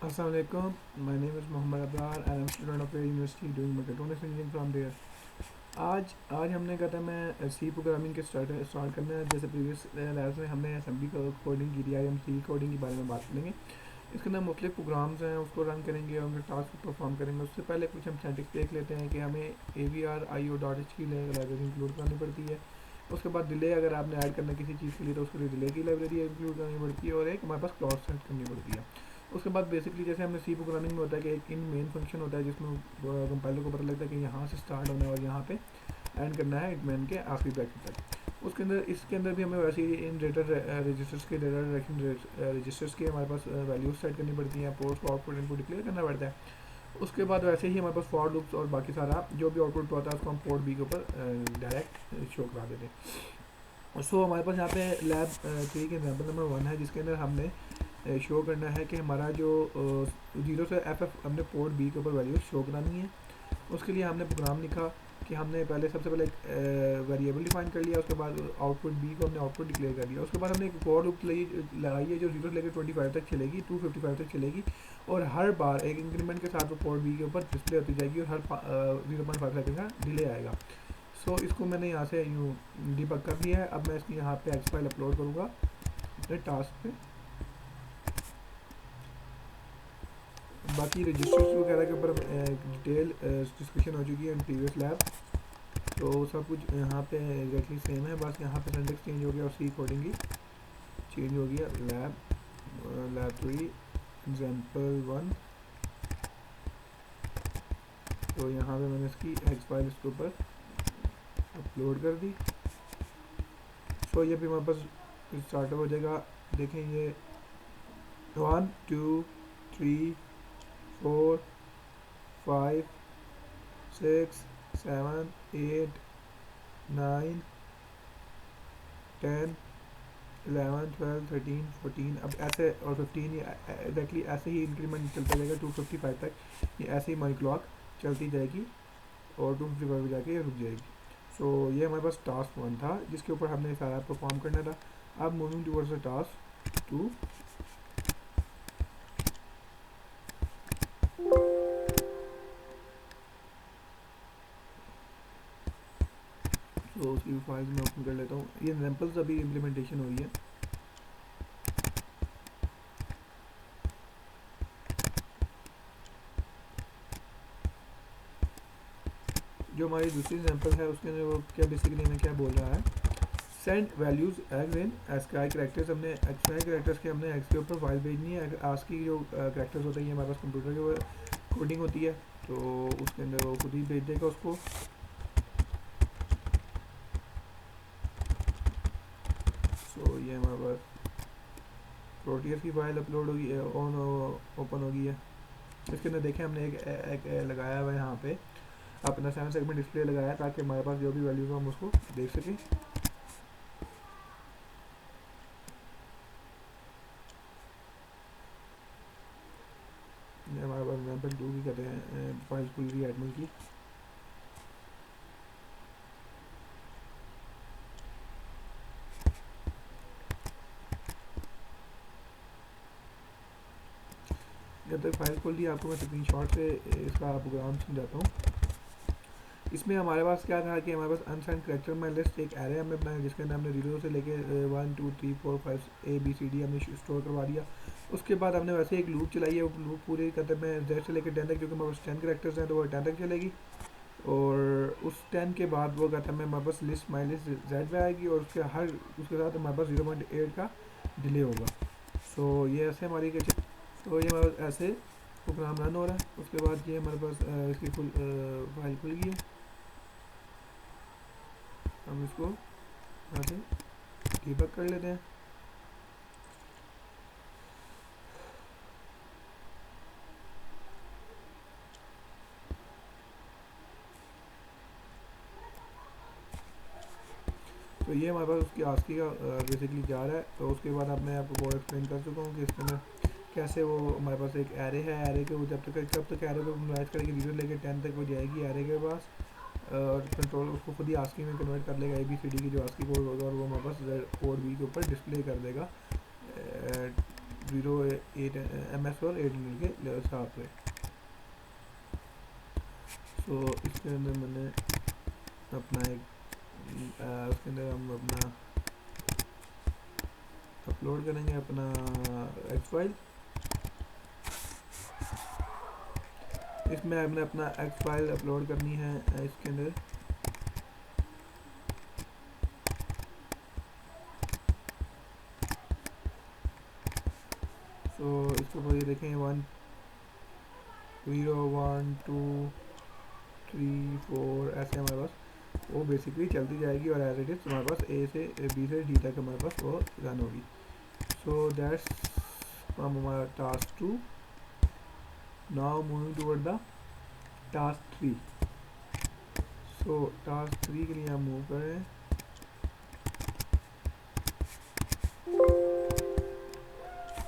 Assalamualaikum. My name is Mohammad Abrar and I'm student of your university doing mechatronics engineering from there. आज आज हमने कहा था मैं सी प्रोग्रामिंग के स्टार्ट करना है। जैसे प्रीवियस लैब्स में हमने असेंबली कोडिंग की थी, आज हम सी कोडिंग के बारे में बात करेंगे। इसके अंदर मुख्तलिफ प्रोग्राम्स हैं, उसको रन करेंगे और उनके टास्क को परफॉर्म करेंगे। उससे पहले कुछ हम सिंटैक्स देख लेते हैं कि हमें AVR IO.H की लाइब्रेरी इंक्लूड करनी पड़ती है। उसके बाद डिले अगर आपने ऐड करना किसी चीज़ के लिए तो उसके लिए डिले की लाइब्रेरी इंक्लूड करनी पड़ती है और एक हमारे पास क्लॉज सेट करनी पड़ती है। उसके बाद बेसिकली जैसे हमने सी प्रोग्रामिंग में होता है कि एक इन मेन फंक्शन होता है जिसमें कंपाइलर को पता लगता है कि यहाँ से स्टार्ट होना है और यहाँ पे एंड करना है मेन के आखिरी ब्रैकेट तक। उसके अंदर इसके अंदर भी हमें वैसे ही इन डेटा रजिस्टर्स के डेटा रजिस्टर्स के हमारे पास वैल्यूज सेट करनी पड़ती हैं, पोर्ट को आउटपुट इनपुट डिक्लेयर करना पड़ता है। उसके बाद वैसे ही हमारे पास फॉर लूप्स और बाकी सारा जो भी आउटपुट होता है उसको हम पोर्ट बी के ऊपर डायरेक्ट शो करा देते हैं। सो हमारे पास यहाँ पे लैब 3 के एग्जाम्पल नंबर 1 है जिसके अंदर हमने शो करना है कि हमारा जो 0 से FF हमने पोर्ट बी के ऊपर वैल्यू शो करानी है। उसके लिए हमने प्रोग्राम लिखा कि हमने सबसे पहले एक वेरिएबल डिफाइन कर लिया, उसके बाद आउटपुट बी को हमने आउटपुट डिक्लेयर कर दिया। उसके बाद हमने एक फॉर लूप लगाई है जो 0 से लेकर 25 तक चलेगी, 255 तक चलेगी और हर बार एक इंक्रीमेंट के साथ वो पोर्ट बी के ऊपर डिस्प्ले होती जाएगी और हर 0.5 सेकंड का डिले आएगा। सो इसको मैंने यहाँ से यूँ डिबग कर दिया है। अब मैं इसकी यहाँ पे एक्स फाइल अपलोड करूँगा अपने टास्क पे। बाकी रजिस्टर्स वगैरह के ऊपर डिटेल डिस्कशन हो चुकी है इन प्रीवियस लैब, तो सब कुछ यहाँ पे एग्जैक्टली सेम है, बस यहाँ पे सिंटैक्स चेंज हो गया और सी कोडिंग की चेंज हो गया। लैब 3 एग्जाम्पल 1, तो यहाँ पे मैंने इसकी एक्स फाइल इसके ऊपर अपलोड कर दी। सो ये भी हमारे पास स्टार्टअप हो जाएगा। देखें ये 1 2 3 4 5 6 7 8 9 10 11 12 13 14 अब ऐसे और 15 ये एग्जैक्टली ऐसे ही इंक्रीमेंट चलता जाएगा 255 तक। ये ऐसे ही हमारी क्लॉक चलती जाएगी और 255 पे जाके रुक जाएगी। सो ये हमारे पास टास्क 1 था जिसके ऊपर हमने सारा परफॉर्म करना था। अब मूविंग टूवर्ड्स द टास्क 2। तो उसकी फाइल्स में ओपन कर लेता हूँ। ये एग्जाम्पल्स अभी इम्प्लीमेंटेशन हो रही है। जो हमारी दूसरी एग्जाम्पल है उसके अंदर वो क्या बेसिकली हमें क्या बोल रहा है, send values as in ASCII characters. हमने एस्काई करेक्टर्स के हमने एक्स के ऊपर फाइल भेजनी है। आज की जो करेक्टर्स होते हैं ये हमारे पास कंप्यूटर के कोडिंग होती है, तो उसके अंदर वो खुद ही भेज देगा उसको। सो ये हमारे पास प्रोटियस की फाइल अपलोड होगी ऑन ओपन होगी है। इसके अंदर देखें हमने एक लगाया हुआ है यहाँ पे अपना 7 सेगमेंट डिस्प्ले लगाया ताकि हमारे पास जो भी वैल्यूज हो हम उसको देख सकें। हमारे पास एग्जाम्पल 2 की कहते हैं फाइल खुल रही है एडमिन की। जब तक फाइल खोल दी आपको मैं स्क्रीन शॉट से इसका प्रोग्राम समझाता हूँ। इसमें हमारे पास क्या था कि हमारे पास अनसाइंड करेक्टर में लिस्ट एक एरे हमने बनाया जिसके अंदर हमने 0 से लेके 1 2 3 4 5 ABCD हमने स्टोर करवा दिया। उसके बाद हमने वैसे एक लूप चलाई है, वो लूप पूरे कहते में Z से लेकर 10 तक, क्योंकि हमारे पास 10 करेक्टर्स हैं तो वो 10 तक चलेगी। और उस 10 के बाद वो कहता है हमारे पास लिस्ट माई लिस्ट Z पे आएगी और उसके साथ हमारे पास 0.8 का डिले होगा। सो ये ऐसे हमारी तो ये हमारे पास ऐसे प्रोग्राम रन हो रहा है। उसके बाद ये हमारे पास इसकी फुल फाइल खुल गई है। हम इसको यहाँ से डिबग कर लेते हैं। तो ये हमारे पास उसकी आस्की का बेसिकली जा रहा है। तो उसके बाद अब मैं आपको कोड एक्सप्लेन कर चुका हूँ कि इसके अंदर कैसे वो हमारे पास एक एरे है, एरे के वो जब तक एरे को मैच करेगी 0 लेके 10 तक वो जाएगी एरे के पास और कंट्रोल उसको खुद ही आस्की में कन्वर्ट कर लेगा ABCD की जो आस्की कोड होगा और वो हमारे पास कोड बी के ऊपर डिस्प्ले कर देगा MS और 800 के साथ में। सो इसके अंदर मैंने अपना एक उसके अंदर हम अपना अपलोड करेंगे अपना एक्स फाइल। इसमें हमने अपना एक्स फाइल अपलोड करनी है इसके अंदर। सो इसके ऊपर ये देखें 1 0 1 2 3 4 ऐसे हमारे पास वो बेसिकली चलती जाएगी और एज इट इज़ हमारे पास A से B से D तक हमारे पास वो रन होगी। सो दैट्स फ्रॉम हमारा task 2। Now moving toward the task 3। So task 3 के लिए हम मूव करें।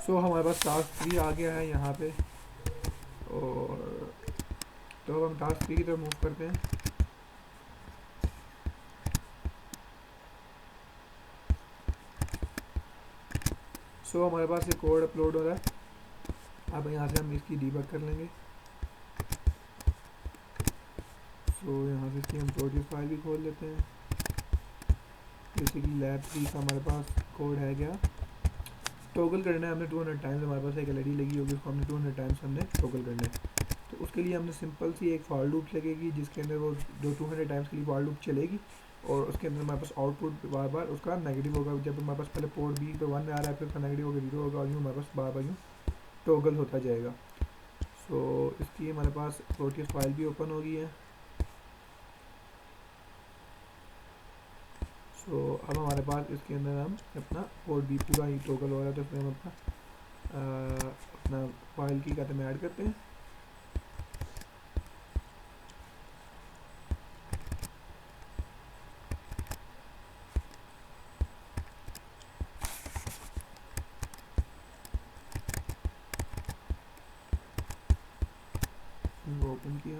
सो हमारे पास टास्क 3 आ गया है यहाँ पे, और तो अब हम टास्क 3 की तरफ मूव करते हैं। सो हमारे पास ये कोड अपलोड हो रहा है। अब यहाँ से हम इसकी डीबग कर लेंगे। सो यहाँ से इसकी हम प्रोड्यूस फाइल भी खोल लेते हैं। बेसिकली लैब 3 का हमारे पास कोड है क्या, टोगल करना है हमने 200 टाइम्स। हमारे पास एक एलईडी लगी होगी, उसको हमने 200 टाइम्स हमने टोगल करना है। तो उसके लिए हमने सिंपल सी एक फॉर लूप लगेगी जिसके अंदर वो 200 टाइम्स के लिए फॉर लूप चलेगी, और उसके अंदर हमारे पास आउटपुट बार बार उसका नेगेटिव होगा। जब हमारे पास पहले पोर्ट बी पे 1 आ रहा है, फिर उसका नेगेटिव होगा 0 होगा, और यूँ हमारे पास बार बार यूँ टोगल होता जाएगा। सो इसकी हमारे पास प्रोटियस फाइल भी ओपन हो गई है। सो अब हमारे पास इसके अंदर हम अपना पोर्ट बी पूरा ही टोगल हो रहा है, तो उसमें हम अपना फाइल की कहते हैं ऐड करते हैं। ओपन किया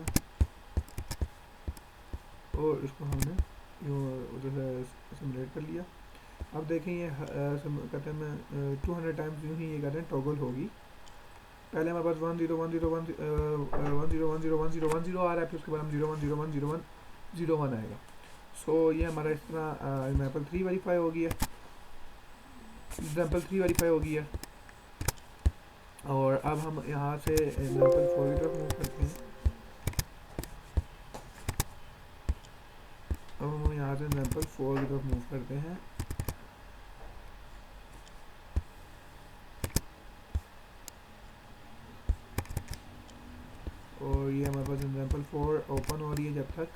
और इसको हमने उधर से सिमुलेट कर लिया। अब देखें ये कहते हैं मैं 200 टाइम्स यूँ ही ये कहते हैं टॉगल होगी। पहले हमारे पास 1 0 1 0 1 1 0 1 0 1 0 1 0 आ रहा है, फिर उसके बाद हम 0 1 0 1 0 1 0 1 आएगा। सो ये हमारा इस तरह एग्जाम्पल 3 वेरीफाई हो गया है। एग्जाम्पल 3 वेरीफाई हो गया है, और अब हम यहाँ से एग्जाम्पल 4 की तरफ मूव करते हैं। अब हम यहाँ से एग्जाम्पल 4 की तरफ मूव करते हैं। और ये हमारे पास एग्जाम्पल 4 ओपन हो रही है जब तक।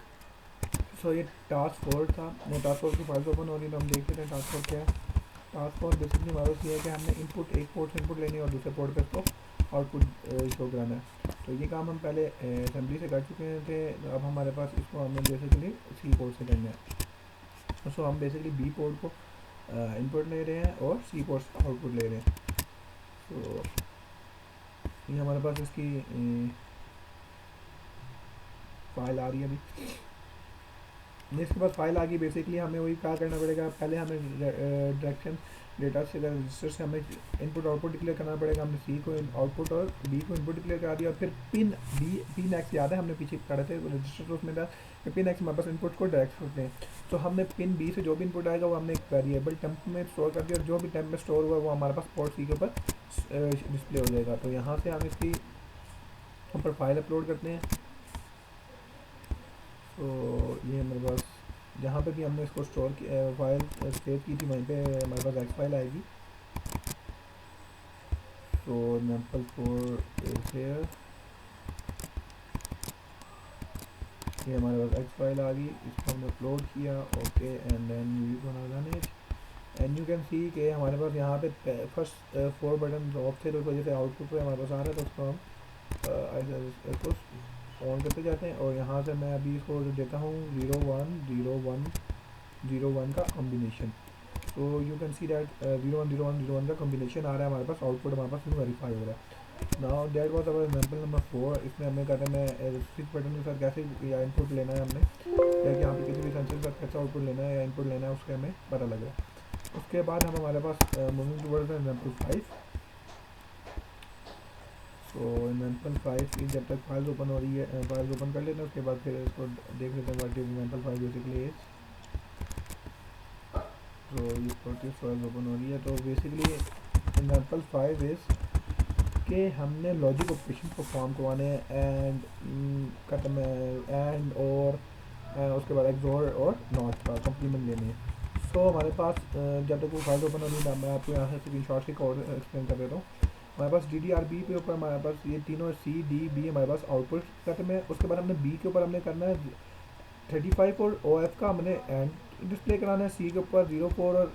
सो ये टास्क 4 था, टास्क 4 की फाइल्स ओपन हो रही है, तो हम देख लेते हैं टास्क 4 क्या है। टास्क 4 बेसिकली हमारे पास ये है कि हमने इनपुट एक पोर्ट से इनपुट लेनी है और दूसरे पोर्ट पे इसको आउटपुट शो कराना है। तो ये काम हम पहले असेंबली से कर चुके थे। अब हमारे पास इसको हमने बेसिकली सी पोर्ट से करना है। सो हम बेसिकली बी पोर्ट को इनपुट ले रहे हैं और सी पोर्ट से आउटपुट ले रहे हैं। तो ये हमारे पास इसकी फाइल आ रही है अभी। इसके बाद फाइल आ गई। बेसिकली हमें वही क्या करना पड़ेगा, पहले हमें डायरेक्शन डेटा से रजिस्टर से हमें इनपुट आउटपुट डिक्लेयर करना पड़ेगा। हमने सी को आउटपुट और बी को इनपुट डिक्लेयर करा दिया, और फिर पिन एक्स याद है हमने पीछे पढ़े थे रजिस्टर, तो उसमें था कि पिन एक्स हमारे पास इनपुट को डायरेक्ट करते हैं। तो हमने पिन बी से जो भी इनपुट आएगा वो हमने एक वेरिएबल टेम्प में स्टोर कर दिया, और जो भी टेम्प में स्टोर हुआ वो हमारे पास पोर्ट सी के ऊपर डिस्प्ले हो जाएगा। तो यहाँ से हम इसकी ऊपर फाइल अपलोड करते हैं। तो ये हमारे पास जहाँ पे भी हमने इसको स्टोर की फाइल सेव की थी वहीं पे हमारे पास एक्स फाइल आएगी। तो एग्जाम्पल 4 इज हियर, ये हमारे पास एक्स फाइल आ गई। इसको हमने अपलोड किया, okay, and then we gonna run it, and you can see कि हमारे पास यहाँ पे फर्स्ट 4 बटन ऑफ थे, तो इस वजह से आउटपुट पे हमारे पास आ रहा है। तो उसको हम इसको ऑन करते जाते हैं, और यहाँ से मैं अभी इसको देता हूँ 0 1 0 1 0 1 का कॉम्बिनेशन। तो यू कैन सी दैट 0 1 0 1 0 1 का कॉम्बिनेशन आ रहा है हमारे पास, आउटपुट हमारे पास वेरीफाई हो रहा है। Now that was our example number 4। इसमें हमें कहते हैं मैं स्विच बटन के साथ कैसे इनपुट लेना है हमने, या कि यहाँ पे किसी भी सेंसर के साथ कैसे आउटपुट लेना है या इनपुट लेना है, उसके हमें पता लग रहा है। उसके बाद हम हमारे पास मूविंग टुवर्ड्स एग्जांपल 5। तो इन्वेंटल फाइल की जब तक फाइल्स ओपन हो रही है, फाइल्स ओपन कर लेते हैं, उसके बाद फिर इसको देख लेते हैं what is inventor file basically is. तो ये प्रोटीज फाइल्स ओपन हो रही है। तो बेसिकली इन्वेंटल फाइल इज कि हमने लॉजिक ऑपरेशन परफॉर्म करवाने हैं एंड खत्म एंड और उसके बाद एक्सोर और नॉट का कम्प्लीमेंट लेने हैं। सो हमारे पास जब तक वो फाइल ओपन हो रही है, मैं आपको यहाँ से स्क्रीन शॉट से कोड एक्सप्लेन कर देता हूँ। हमारे पास DDR-B पे ऊपर हमारे पास ये तीनों C, D, B हमारे पास आउटपुट खत्म है। उसके बाद हमने B के ऊपर हमने करना है 35 और OF का हमने एंड डिस्प्ले कराना है। C के ऊपर 04 और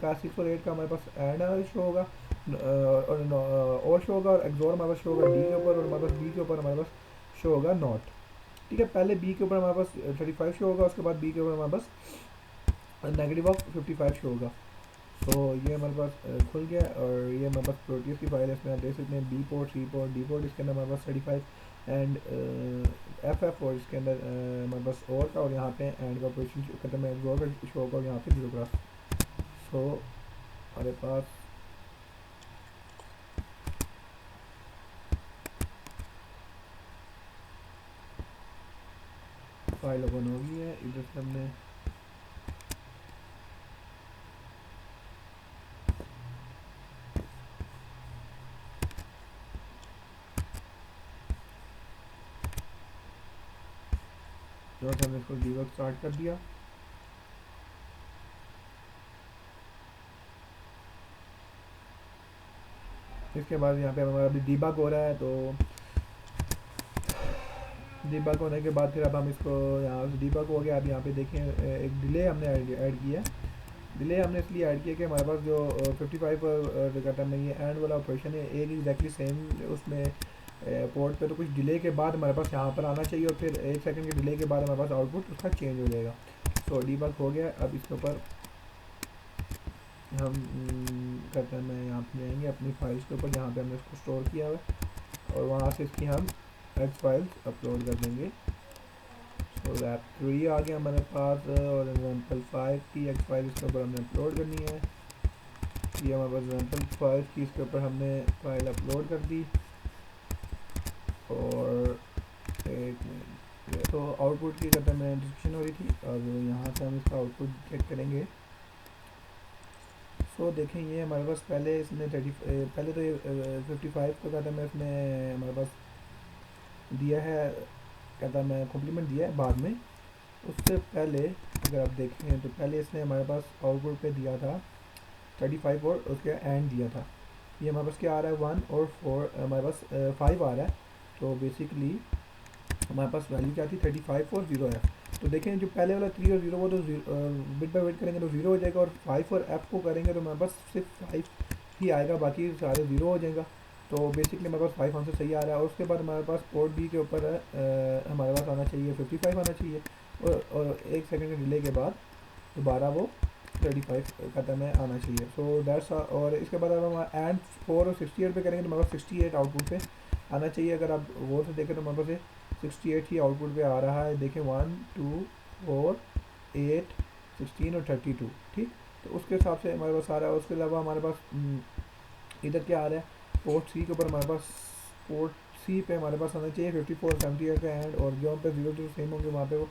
का 6 और 8 का हमारे पास एंड शो होगा और शो होगा, और एक्सोर हमारे पास शो होगा D के ऊपर, और हमारे पास B के ऊपर हमारे पास शो होगा नॉट। ठीक है, पहले B के ऊपर हमारे पास 35 शो होगा, उसके बाद B के ऊपर हमारे पास नेगेटिव ऑफ 55 शो होगा। तो ये हमारे पास खुल गया, और ये हमारे पास प्रोटीज की फाइल है। इसमें आप देख सकते हैं B port, C port, D port, इसके अंदर हमारे पास 35 एंड FF, और इसके अंदर हमारे पास और का, और यहाँ पे एंड का पोजिशन खत्म है, एक्सोर का शो होगा, और यहाँ पे 0 क्लास। सो हमारे पास फाइल ओपन हो गई है। इधर से हमने जो हमने इसको डीबग स्टार्ट कर दिया। इसके बाद यहाँ पे हमारा अभी डीबग हो रहा है। तो डीबग होने के बाद फिर अब हम इसको यहाँ से डीबग हो गया। अब यहाँ पे देखें एक डिले हमने ऐड किया। डिले हमने इसलिए ऐड किया कि हमारे पास जो 55 कहता है ये एंड वाला ऑपरेशन है, एक एग्जैक्टली सेम उसमें पोर्ट पे, तो कुछ डिले के बाद हमारे पास यहाँ पर आना चाहिए, और फिर 1 सेकंड के डिले के बाद हमारे पास आउटपुट उसका चेंज हो जाएगा। तो डीबग हो गया। अब इसके ऊपर हम कहते हैं मैं यहाँ पे जाएंगे अपनी फाइल्स के ऊपर जहाँ पे हमने इसको स्टोर किया हुआ है, और वहाँ से इसकी हम एक्स फाइल्स अपलोड कर देंगे। तो रैप 3 आ गया हमारे पास, और इन्वेंटल 5 की एक्स फाइल इसके ऊपर हमने अपलोड करनी है। ये हमारे पास इन्वेंटल 5 की इसके ऊपर हमने फाइल अपलोड कर दी। और एक मिनट, तो आउटपुट की कहते हैं डिस्कशन हो रही थी, और यहाँ से हम इसका आउटपुट चेक करेंगे। तो देखें ये हमारे पास पहले इसने पहले तो ये 55 का कहता मैं इसमें हमारे पास दिया है, कहता मैं कॉम्प्लीमेंट दिया है बाद में। उससे पहले अगर आप देखें तो पहले इसने हमारे पास आउटपुट पे दिया था 35 और उसके एंड दिया था। ये हमारे पास क्या आ रहा है 1 और 4, हमारे पास 5 आ रहा है। तो बेसिकली हमारे पास वैल्यू क्या थी 35 और 0F। तो देखें जो पहले वाला 3 और 0 वो तो बिट बाई बिट करेंगे तो 0 हो जाएगा, और 5 और F को करेंगे तो हमारे पास सिर्फ 5 ही आएगा, बाकी सारे 0 हो जाएगा। तो बेसिकली हमारे पास 5 आंसर सही आ रहा है। और उसके बाद हमारे पास पोर्ट B के ऊपर हमारे पास आना चाहिए 55 आना चाहिए, और 1 सेकंड के डिले के बाद दोबारा वो 35 खत्म में आना चाहिए। So that's. और इसके बाद अब हम एंड 4 और 68 पे करेंगे तो हमारे पास 68 आउटपुट पे आना चाहिए। अगर आप वो से देखें तो हमारे पास 68 ही आउटपुट पे आ रहा है। देखें 1 2 4 8 16 और 32, ठीक। तो उसके हिसाब से हमारे पास आ रहा है। उसके अलावा हमारे पास इधर क्या आ रहा है पोर्ट C के ऊपर हमारे पास, पोर्ट C पे हमारे पास आना चाहिए 54 78 का एंड, और जो पे 0 सेम होंगे वहाँ पे वो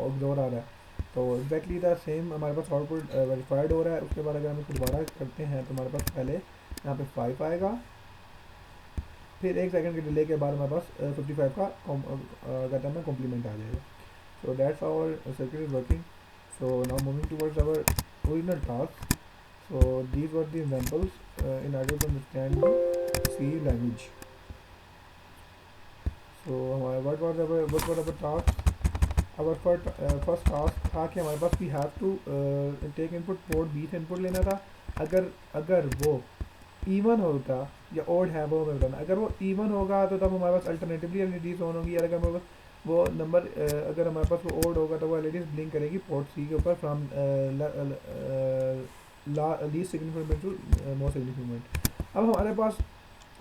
ऑब्जर्वर आ रहा है। तो एग्जैक्टली द सेम हमारे पास आउटपुट वेरीफाइड हो रहा है। उसके बाद अगर हम इसको दोबारा करते हैं तो हमारे पास पहले यहाँ पे 5 आएगा, फिर 1 सेकंड के डिले के बाद हमारे पास 55 का कहते हैं कॉम्प्लीमेंट आ जाएगा। So that's our circuit is working. So now moving towards our original task. So these were the examples in order to understand C language. So हमारा what was our task. Our first task था कि हमारे पास we have to take input port B से input लेना था। अगर वो इवन होगा या ओड है वो हमें बताना। अगर वो इवन होगा तो तब हमारे पास अल्टरनेटिवली एलईडीज ऑन होंगी, और अगर हमारे पास वो नंबर अगर हमारे पास वो ओड होगा तो वो एलईडीज ब्लिंक करेगी पोर्ट C के ऊपर from least significant to most significant. अब हमारे पास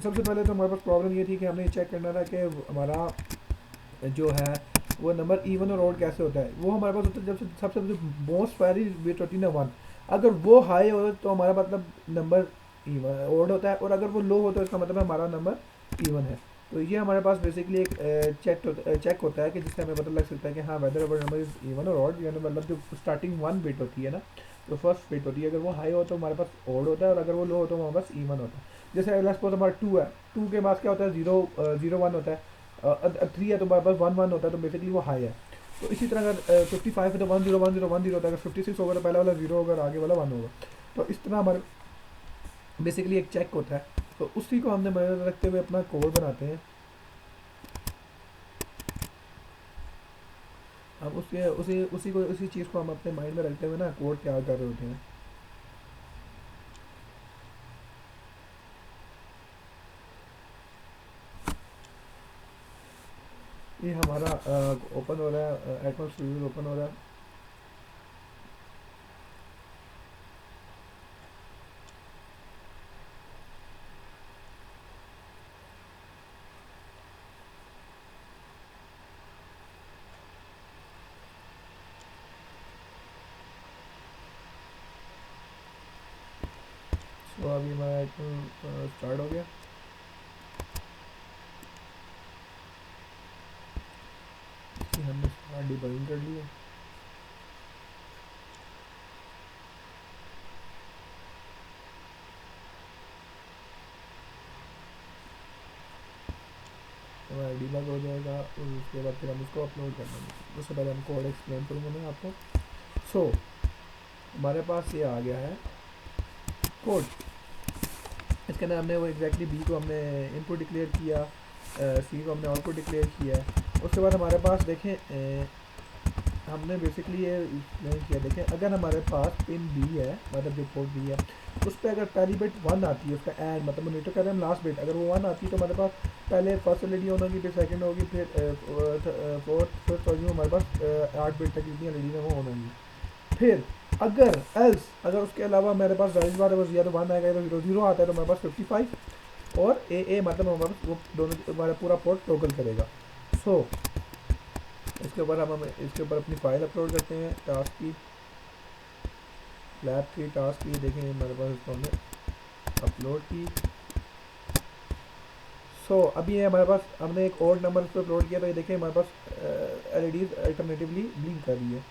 सबसे पहले तो हमारे पास प्रॉब्लम ये थी कि हमने चेक करना था कि हमारा जो है वो नंबर इवन और ओड कैसे होता है। वो हमारे पास होता है जब सबसे मोस्ट वेरी बिट होती है ना 1। अगर वो हाई हो तो हमारा मतलब नंबर ओड होता है, और अगर वो लो होता है इसका मतलब है हमारा नंबर इवन है। तो ये हमारे पास बेसिकली एक चेक होता है कि जिससे हमें पता लग सकता है कि हाँ whether our number is even और ऑड, यानी मतलब जो स्टार्टिंग वन बिट होती है ना, जो फर्स्ट बिट होती है, अगर वो हाई हो तो हमारे पास ऑड होता है, और अगर वो लो हो तो हमारे पास इवन होता है। जैसे अगला सपोज हमारा टू है, टू के बाद क्या होता है, जीरो जीरो वन होता है, थ्री है तो हमारे पास वन वन होता है, तो बेसिकली वो हाई है। तो इसी तरह अगर 55 है तो 101010 होता है, अगर 56 होगा तो पहला वाला जीरो होगा और आगे वाला वन होगा। तो इस तरह हमारे बेसिकली एक चेक होता है। तो उसी को हमने मद्देनजर रखते हुए अपना कोड बनाते हैं। हम उसके उसी चीज़ को हम अपने माइंड में रखते हुए ना कोड तैयार कर रहे होते हैं। ये हमारा ओपन हो रहा है, एटमॉस स्टूडियो ओपन हो रहा है। तो अभी हमारा एटमॉस स्टार्ट हो गया। इसकी हमने स्टार्ट डिबगिंग कर लिया। हमारा डिबग हो जाएगा और उसके बाद फिर हम उसको अपलोड कर देंगे। उससे पहले हम कोड एक्सप्लेन करूँगा मैं आपको। सो हमारे पास ये आ गया है कोड। इसके अंदर हमने वो एग्जैक्टली बी को हमने इनपुट डिक्लेयर किया, सी को हमने आउटपुट डिक्लेयर किया है। उसके बाद हमारे पास देखें हमने बेसिकली ये नहीं किया। देखें अगर हमारे पास पिन बी है, मतलब जो पोर्ट बी है, उस पर अगर पहली बिट वन आती है, उसका एंड मतलब मोनिटर कर रहे हैं हम लास्ट बिट, अगर वो वन आती है तो हमारे पास पहले first L E D on होगी, फिर सेकंड होगी, फिर फोर्थ फिफ्थ और यूँ हमारे पास 8 बिट तक जितनी एल ई डी में वो ऑन होंगी। फिर अगर एल्स अगर उसके अलावा मेरे पास जाहिर बात है या तो वन आएगा या तो जीरो जीरो आता है, तो हमारे पास 55 और ए मतलब हमारे पास वो दोनों हमारा पूरा पोर्ट टोगल करेगा। सो इसके ऊपर हम इसके ऊपर अपनी फाइल अपलोड करते हैं, टास्क की लैब की टास्क की। देखें हमारे पास इसको हमने अपलोड की। सो अभी ये हमारे पास हमने एक और नंबर इस पर अपलोड किया, तो ये देखें हमारे पास एलईडीज अल्टरनेटिवली ब्लिंक कर रही है।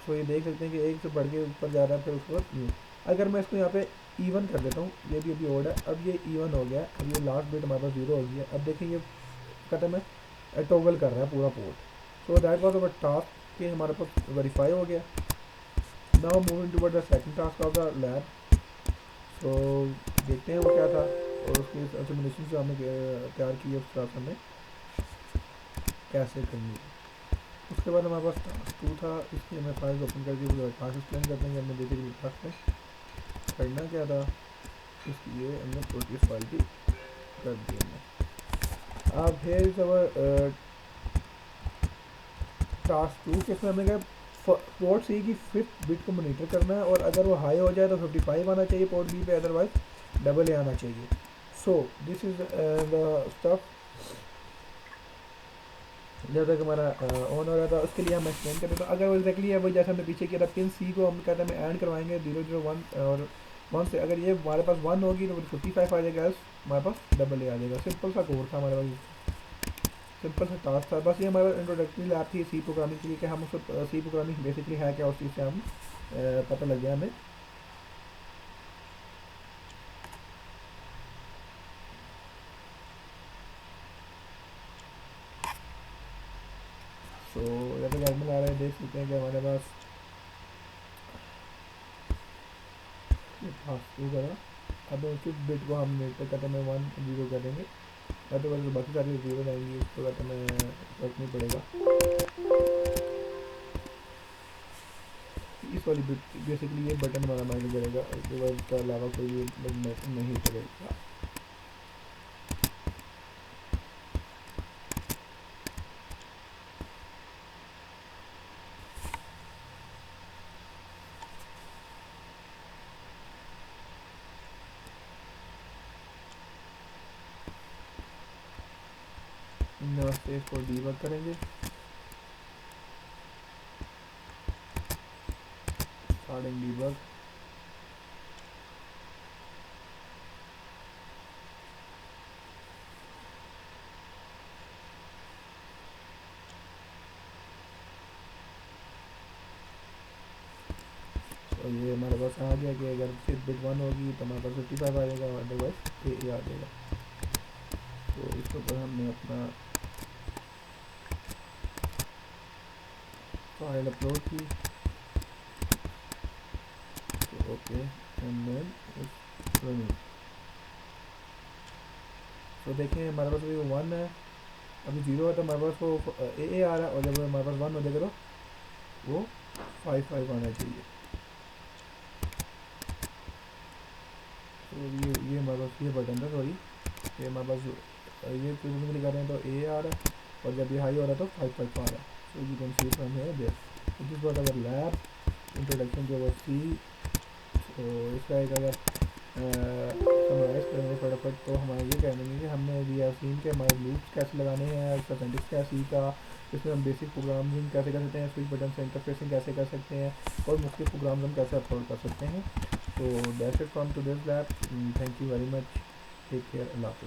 सो ये देख सकते हैं कि एक से बढ़ के ऊपर जा रहा है, फिर उसके बाद न्यू। अगर मैं इसको यहाँ पे इवन कर देता हूँ, ये भी अभी ओड है, अब ये इवन हो गया, अब ये लास्ट बिट हमारे पास जीरो हो गया। अब देखें ये खत्म है, टोगल कर रहा है पूरा port. So that was our task कि हमारे पास वेरीफाई हो गया। Now moving toward the second task of the lab. So देखते हैं वो क्या था, और उसकी सिमुलेशन जो हमने तैयार की है उस टास्क हमने कैसे करनी है। उसके बाद हमारे पास टास्क टू था, इसकी हमें फाइल ओपन कर दी, टास्क एक्सप्लेन कर देंगे हमने बेसिकली टास्क में करना क्या था, इसलिए हमने प्रोड्यूस फाइल भी कर दी हमने। अब here is our task to के इसमें हमें क्या पोर्ट सी की फिफ्थ बिट को मॉनिटर करना है, और अगर वो हाई हो जाए तो 55 आना चाहिए पोर्ट बी पे, अदरवाइज डबल ए आना चाहिए। So this is the stuff. जब तक हमारा ऑन हो रहा था उसके लिए हम एक्सप्लेन करते हैं। अगर वो एक्जैक्टली है वही जैसे हमने पीछे किया था, पिन सी को हम कहते हैं ऐड करवाएंगे 001 और 1 से। अगर ये हमारे पास 1 होगी तो 55 आ जाएगा, हमारे पास डबल ए आ जाएगा। सिंपल सा कोड था हमारे पास, सिंपल सा टास्क था। बस ये हमारा इंट्रोडक्टरी लैब थी सी प्रोग्रामिंग के लिए, कि हम उसको सी प्रोग्रामिंग बेसिकली है क्या, उस चीज़ से हम पता लग गया हमें। सो जब तक एडमिन आ रहे हैं देख सकते हैं कि हमारे पास टास्क टू करा। अब उसी बिट को हम नेट पे कहते हैं 1 0 कर देंगे, अदरवाइज बाकी सारी जीरो आएंगी, उसको कहते हैं फर्क नहीं पड़ेगा। इस वाली बेसिकली ये बटन हमारा मैटर करेगा, उसके बाद इसके अलावा कोई भी मैटर नहीं करेगा। नमस्ते, इसको डीबग करेंगे। Starting debug. तो ये हमारे पास आ गया कि अगर फिर बिट 1 होगी तो हमारे पास 55 आ जाएगा, अदरवाइज ए आ जाएगा। तो इसके ऊपर हमने अपना फाइल अपलोड की, तो ओके एंड देन रनिंग। तो देखें हमारे पास अभी 1 है, अभी 0 है तो हमारे पास वो ए आ रहा है, और जब हमारे पास 1 हो जाएगा तो वो 55 आना चाहिए। तो ये हमारे पास ये बटन था, सॉरी ये हमारे पास ये क्लिक कर रहे हैं तो ए आ रहा है, और जब ये हाई हो रहा है तो 55 आ रहा है। So you can see from here this this was our lab introduction to our C. तो इसका एक अगर समराइज करेंगे फटाफट तो हमारा ये कहेंगे कि हमने वी हैव सीन के हमारे लूप्स कैसे लगाने हैं, उसका सिंटैक्स क्या सीखा, इसमें हम बेसिक प्रोग्रामिंग कैसे कर सकते हैं, स्विच बटन से इंटरफेसिंग कैसे कर सकते हैं, और मुख्तलिफ प्रोग्राम्स हम कैसे अपलोड कर सकते हैं। तो that's it from today's lab. Thank you very much, take care, अल्लाह हाफ़िज़।